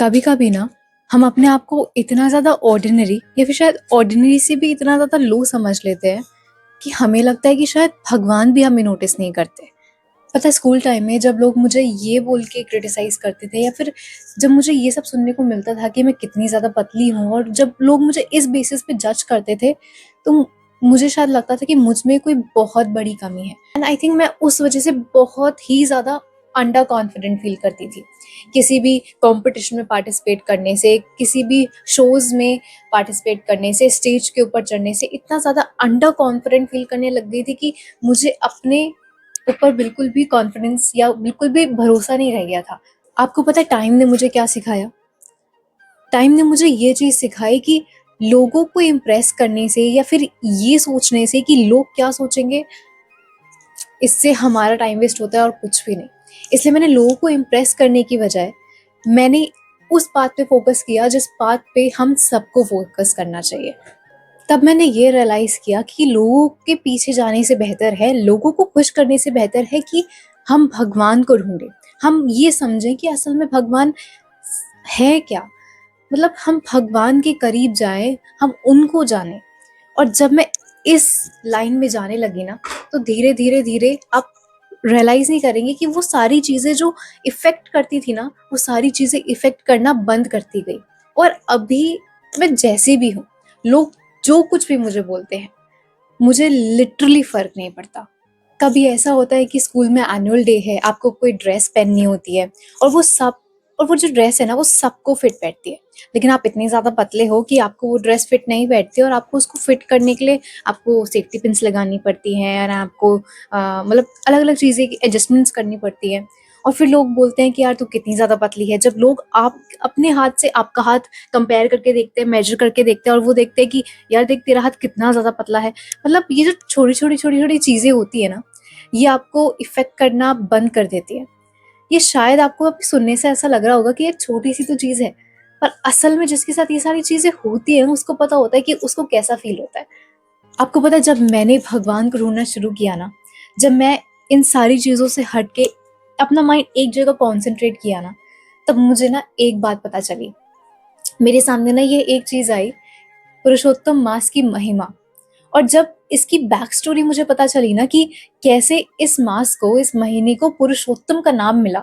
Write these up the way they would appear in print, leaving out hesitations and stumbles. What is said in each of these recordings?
कभी कभी ना हम अपने आप को इतना ज़्यादा ऑर्डिनरी या फिर शायद ऑर्डिनरी से भी इतना ज़्यादा लो समझ लेते हैं कि हमें लगता है कि शायद भगवान भी हमें नोटिस नहीं करते। पता है, स्कूल टाइम में जब लोग मुझे ये बोल के क्रिटिसाइज करते थे या फिर जब मुझे ये सब सुनने को मिलता था कि मैं कितनी ज़्यादा पतली हूँ और जब लोग मुझे इस बेसिस पे जज करते थे, तो मुझे शायद लगता था कि मुझ में कोई बहुत बड़ी कमी है। एंड आई थिंक मैं उस वजह से बहुत ही ज़्यादा अंडर कॉन्फिडेंट फील करती थी। किसी भी कंपटीशन में पार्टिसिपेट करने से, किसी भी शोज़ में पार्टिसिपेट करने से, स्टेज के ऊपर चढ़ने से इतना ज़्यादा अंडर कॉन्फिडेंट फील करने लग गई थी कि मुझे अपने ऊपर बिल्कुल भी कॉन्फिडेंस या बिल्कुल भी भरोसा नहीं रह गया था। आपको पता है टाइम ने मुझे क्या सिखाया? टाइम ने मुझे ये चीज़ सिखाई कि लोगों को इम्प्रेस करने से या फिर ये सोचने से कि लोग क्या सोचेंगे, इससे हमारा टाइम वेस्ट होता है और कुछ भी नहीं। इसलिए मैंने लोगों को इम्प्रेस करने की बजाय मैंने उस बात पे फोकस किया जिस बात पे हम सबको फोकस करना चाहिए। तब मैंने ये रियलाइज़ किया कि लोगों के पीछे जाने से बेहतर है, लोगों को खुश करने से बेहतर है कि हम भगवान को ढूँढें। हम ये समझें कि असल में भगवान है क्या? मतलब हम भगवान के करीब जाएँ, हम उनको जानें। और जब मैं इस लाइन में जाने लगी ना, तो धीरे-धीरे आप रियलाइज़ नहीं करेंगे कि वो सारी चीज़ें जो इफ़ेक्ट करती थी ना, वो सारी चीज़ें इफ़ेक्ट करना बंद करती गई। और अभी मैं जैसी भी हूँ, लोग जो कुछ भी मुझे बोलते हैं, मुझे लिटरली फ़र्क नहीं पड़ता। कभी ऐसा होता है कि स्कूल में एनुअल डे है, आपको कोई ड्रेस पहननी होती है और वो जो ड्रेस है ना, वो सबको फिट बैठती है। लेकिन आप इतने ज़्यादा पतले हो कि आपको वो ड्रेस फिट नहीं बैठती और आपको उसको फिट करने के लिए आपको सेफ्टी पिन्स लगानी पड़ती हैं और आपको मतलब अलग-अलग चीज़ें की एडजस्टमेंट्स करनी पड़ती हैं। और फिर लोग बोलते हैं कि यार तू कितनी ज़्यादा पतली है। जब लोग आप अपने हाथ से आपका हाथ कंपेयर करके देखते हैं, मेज़र करके देखते हैं और वो देखते हैं कि यार देख तेरा हाथ कितना ज़्यादा पतला है। मतलब ये जो छोटी-छोटी चीज़ें होती है ना, ये आपको इफ़ेक्ट करना बंद कर देती है। ये शायद आपको अभी सुनने से ऐसा लग रहा होगा कि ये छोटी-सी तो चीज़ है, पर असल में जिसके साथ ये सारी चीज़ें होती हैं, उसको पता होता है कि उसको कैसा फ़ील होता है। आपको पता है जब मैंने भगवान को ढूँढना शुरू किया ना, जब मैं इन सारी चीज़ों से हट के अपना माइंड एक जगह कॉन्सन्ट्रेट किया ना, तब मुझे ना एक बात पता चली। मेरे सामने ना ये एक चीज़ आई, पुरुषोत्तम मास की महिमा। और जब इसकी बैक स्टोरी मुझे पता चली ना कि कैसे इस मास को, इस महीने को पुरुषोत्तम का नाम मिला,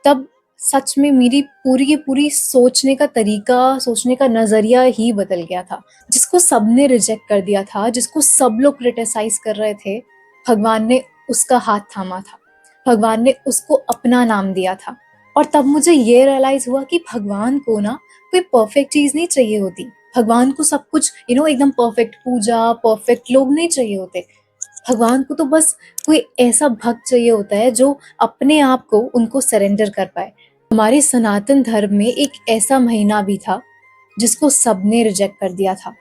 तब सच में मेरी पूरी की पूरी सोचने का तरीका, सोचने का नज़रिया ही बदल गया था। जिसको सबने रिजेक्ट कर दिया था, जिसको सब लोग क्रिटिसाइज़ कर रहे थे, भगवान ने उसका हाथ थामा था। भगवान ने उसको अपना नाम दिया था। और तब मुझे ये रियलाइज़ हुआ कि भगवान को ना कोई परफेक्ट चीज़ नहीं चाहिए होती। भगवान को सब कुछ एकदम परफेक्ट पूजा, परफेक्ट लोग नहीं चाहिए होते। भगवान को तो बस कोई ऐसा भक्त चाहिए होता है जो अपने आप को उनको सरेंडर कर पाए। हमारे सनातन धर्म में एक ऐसा महीना भी था जिसको सबने रिजेक्ट कर दिया था।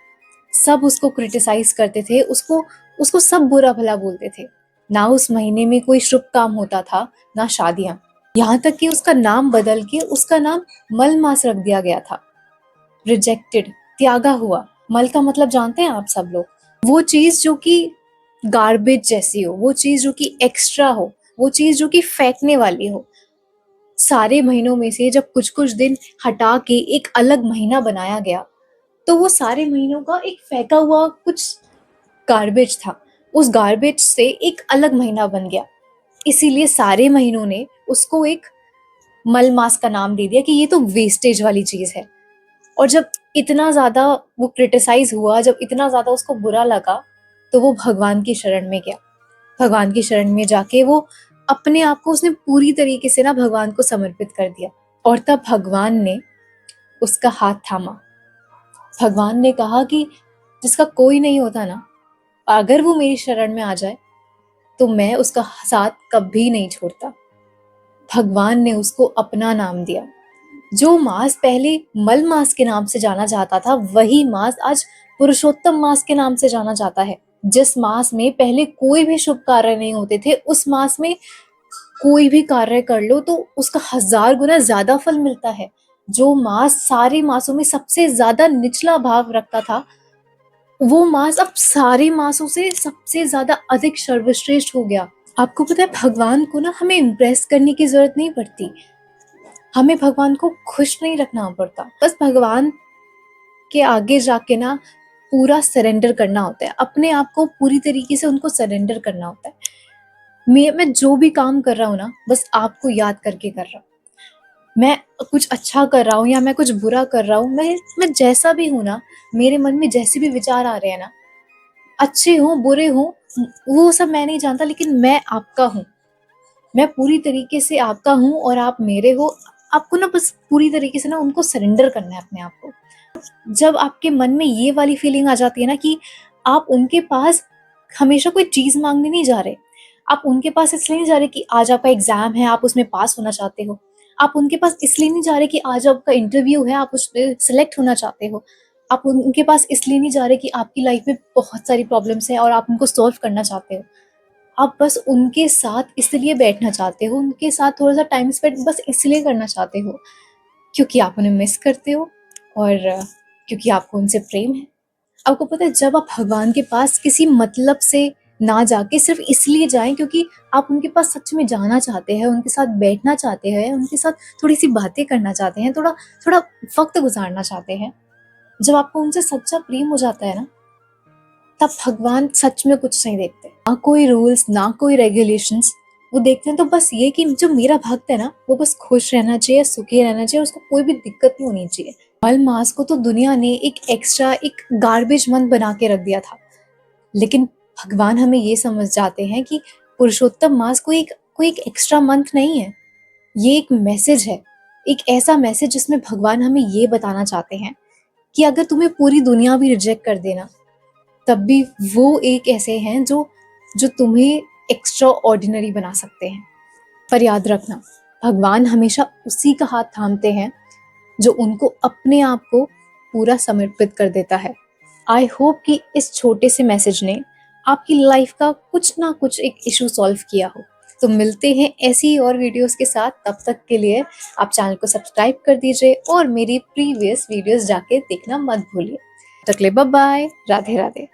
सब उसको क्रिटिसाइज करते थे, उसको उसको सब बुरा भला बोलते थे। ना उस महीने में कोई शुभ काम होता था, ना शादियां। यहाँ तक कि उसका नाम बदल के उसका नाम मल मास रख दिया गया था। रिजेक्टेड, त्यागा हुआ। मल का मतलब जानते हैं आप सब लोग? वो चीज़ जो कि गार्बेज जैसी हो, वो चीज़ जो कि एक्स्ट्रा हो, वो चीज़ जो कि फेंकने वाली हो। सारे महीनों में से जब कुछ-कुछ दिन हटा के एक अलग महीना बनाया गया, तो वो सारे महीनों का एक फेंका हुआ कुछ गार्बेज था। उस गार्बेज से एक अलग महीना बन गया। इसीलिए सारे महीनों ने उसको एक मल मास का नाम दे दिया कि ये तो वेस्टेज वाली चीज़ है। और जब इतना ज़्यादा वो क्रिटिसाइज़ हुआ, जब इतना ज़्यादा उसको बुरा लगा, तो वो भगवान की शरण में गया। भगवान की शरण में जाके वो अपने आप को उसने पूरी तरीके से ना भगवान को समर्पित कर दिया। और तब भगवान ने उसका हाथ थामा। भगवान ने कहा कि जिसका कोई नहीं होता ना, अगर वो मेरी शरण में आ जाए, तो मैं उसका साथ कभी नहीं छोड़ता। भगवान ने उसको अपना नाम दिया। जो मास पहले मल मास के नाम से जाना जाता था, वही मास आज पुरुषोत्तम मास के नाम से जाना जाता है। जिस मास में पहले कोई भी शुभ कार्य नहीं होते थे, उस मास में कोई भी कार्य कर लो तो उसका 1000 गुना ज्यादा फल मिलता है। जो मास सारे मासों में सबसे ज्यादा निचला भाव रखता था, वो मास अब सारे मासों से सबसे ज्यादा अधिक सर्वश्रेष्ठ हो गया। आपको पता है भगवान को ना हमें इम्प्रेस करने की जरूरत नहीं पड़ती। हमें भगवान को खुश नहीं रखना पड़ता, बस भगवान के आगे जाके ना पूरा सरेंडर करना होता है, अपने आप को पूरी तरीके से उनको सरेंडर करना होता है। मैं जो भी काम कर रहा हूँ ना, बस आपको याद करके कर रहा हूँ। मैं कुछ अच्छा कर रहा हूँ या मैं कुछ बुरा कर रहा हूँ, मैं जैसा भी हूँ ना, मेरे मन में जैसे भी विचार आ रहे हैं ना, अच्छे हों बुरे हों, वो सब मैं नहीं जानता, लेकिन मैं आपका हूँ। मैं पूरी तरीके से आपका हूँ और आप मेरे हो। आपको ना बस पूरी तरीके से ना उनको सरेंडर करना है अपने आप को। जब आपके मन में ये वाली फीलिंग आ जाती है ना कि आप उनके पास हमेशा कोई चीज़ माँगने नहीं जा रहे। आप उनके पास इसलिए नहीं जा रहे कि आज आपका एग्ज़ाम है, आप उसमें पास होना चाहते हो। आप उनके पास इसलिए नहीं जा रहे कि आज आपका इंटरव्यू है, आप उसमें सेलेक्ट होना चाहते हो। आप उनके पास इसलिए नहीं जा रहे कि आपकी लाइफ़ में बहुत सारी प्रॉब्लम्स हैं और आप उनको सॉल्व करना चाहते हो। आप बस उनके साथ इसलिए बैठना चाहते हो, उनके साथ थोड़ा-सा टाइम स्पेंड बस इसलिए करना चाहते हो, क्योंकि आप उन्हें मिस करते हो और क्योंकि आपको उनसे प्रेम है। आपको पता है, जब आप भगवान के पास किसी मतलब से ना जाके सिर्फ़ इसलिए जाएँ क्योंकि आप उनके पास सच में जाना चाहते हैं, उनके साथ बैठना चाहते हैं, उनके साथ थोड़ी-सी बातें करना चाहते हैं, थोड़ा थोड़ा वक़्त गुज़ारना चाहते हैं। जब आपको उनसे सच्चा प्रेम हो जाता है ना, तब भगवान सच में कुछ नहीं देखते। ना कोई रूल्स, ना कोई रेगुलेशंस, वो देखते हैं तो बस ये कि जो मेरा भक्त है ना, वो बस खुश रहना चाहिए, सुखी रहना चाहिए, उसको कोई भी दिक्कत नहीं होनी चाहिए। मलमास को तो दुनिया ने एक एक्स्ट्रा, एक गार्बेज मंथ बना के रख दिया था। लेकिन भगवान हमें ये समझ जाते हैं कि पुरुषोत्तम मास कोई एक एक्स्ट्रा मंथ नहीं है। ये एक मैसेज है, एक ऐसा मैसेज जिसमें भगवान हमें ये बताना चाहते हैं कि अगर तुम्हें पूरी दुनिया भी रिजेक्ट कर दे ना, तब भी वो एक ऐसे हैं जो जो तुम्हें एक्स्ट्रा ऑर्डिनरी बना सकते हैं। पर याद रखना, भगवान हमेशा उसी का हाथ थामते हैं जो उनको अपने आप को पूरा समर्पित कर देता है। आई होप कि इस छोटे से मैसेज ने आपकी लाइफ का कुछ ना कुछ एक इशू सॉल्व किया हो। तो मिलते हैं ऐसी ही और वीडियोस के साथ। तब तक के लिए आप चैनल को सब्सक्राइब कर दीजिए और मेरी प्रीवियस वीडियोस जाके देखना मत भूलिए। तब तक के लिए बाय बाय, राधे राधे।